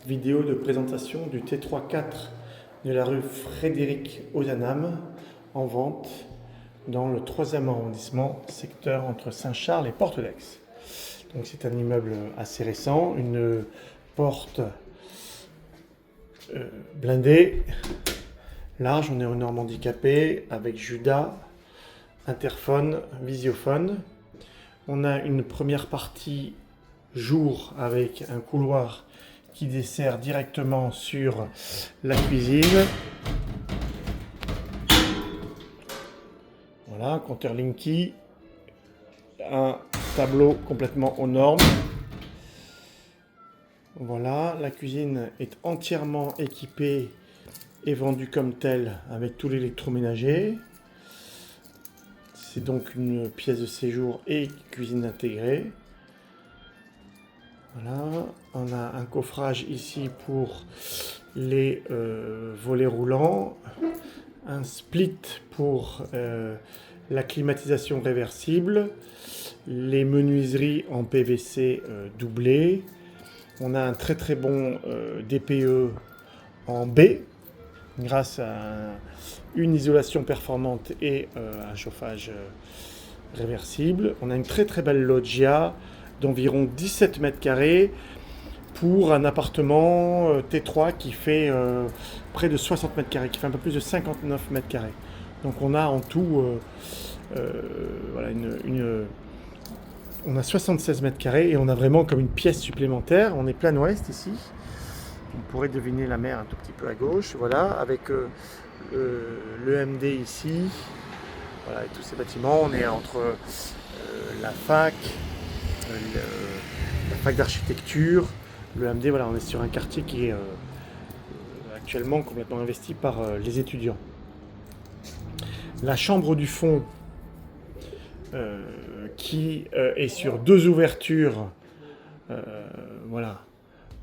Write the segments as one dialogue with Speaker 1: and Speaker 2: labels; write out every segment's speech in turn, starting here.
Speaker 1: Vidéo de présentation du T3-4 de la rue Frédéric Ozanam en vente dans le 3e arrondissement, secteur entre Saint-Charles et Porte-d'Aix. Donc c'est un immeuble assez récent, une porte blindée, large, on est aux normes handicapées avec Judas, interphone, visiophone. On a une première partie jour avec un couloir qui dessert directement sur la cuisine. Voilà, compteur Linky, un tableau complètement aux normes. Voilà, la cuisine est entièrement équipée et vendue comme telle avec tout l'électroménager. C'est donc une pièce de séjour et cuisine intégrée. Voilà, on a un coffrage ici pour les volets roulants, un split pour la climatisation réversible, les menuiseries en PVC doublées. On a un très bon DPE en B grâce à une isolation performante et un chauffage réversible. On a une très belle loggia d'environ 17 mètres carrés pour un appartement T3 qui fait près de 60 mètres carrés, qui fait un peu plus de 59 mètres carrés. Donc on a en tout voilà, on a 76 mètres carrés et on a vraiment comme une pièce supplémentaire. On est plein ouest ici. On pourrait deviner la mer un tout petit peu à gauche. Voilà, avec le MD ici. Voilà, et tous ces bâtiments. On est entre la fac, la fac d'architecture, le MD. Voilà, on est sur un quartier qui est actuellement complètement investi par les étudiants. La chambre du fond qui est sur deux ouvertures. Voilà.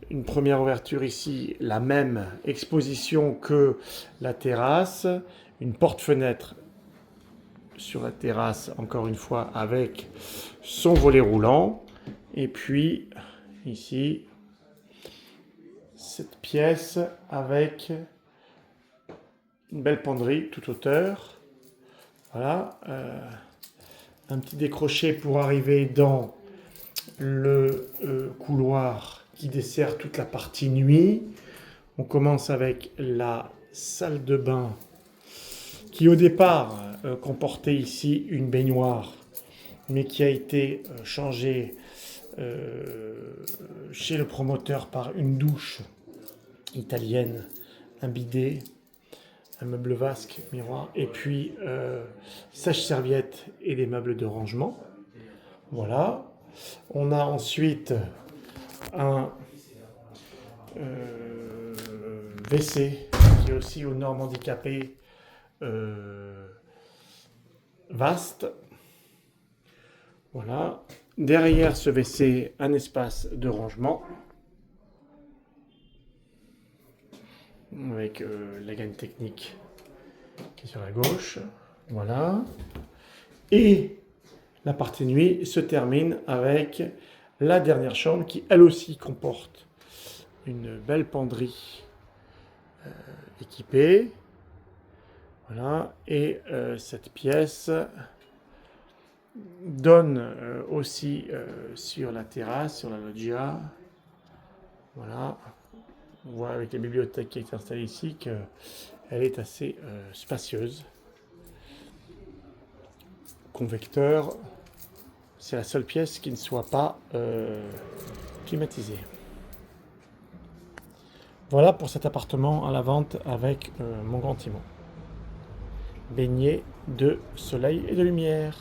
Speaker 1: Une première ouverture ici, la même exposition que la terrasse. Une porte-fenêtre sur la terrasse, encore une fois, avec son volet roulant. Et puis, ici, cette pièce avec une belle penderie toute hauteur. Voilà. Un petit décroché pour arriver dans le couloir qui dessert toute la partie nuit. On commence avec la salle de bain qui au départ comportait ici une baignoire mais qui a été changée chez le promoteur par une douche italienne, un bidet, un meuble vasque, miroir, et puis sèche-serviette et des meubles de rangement. Voilà. On a ensuite un WC qui est aussi aux normes handicapées vaste. Voilà. Derrière ce WC, un espace de rangement avec la gaine technique qui est sur la gauche. Voilà. Et la partie nuit se termine avec la dernière chambre qui elle aussi comporte une belle penderie équipée. Voilà. Et cette pièce donne aussi sur la terrasse, sur la loggia. Voilà. On voit avec la bibliothèque qui est installée ici qu'elle est assez spacieuse. Convecteur. C'est la seule pièce qui ne soit pas climatisée. Voilà pour cet appartement à la vente avec mon grand Timon. Baigné de soleil et de lumière.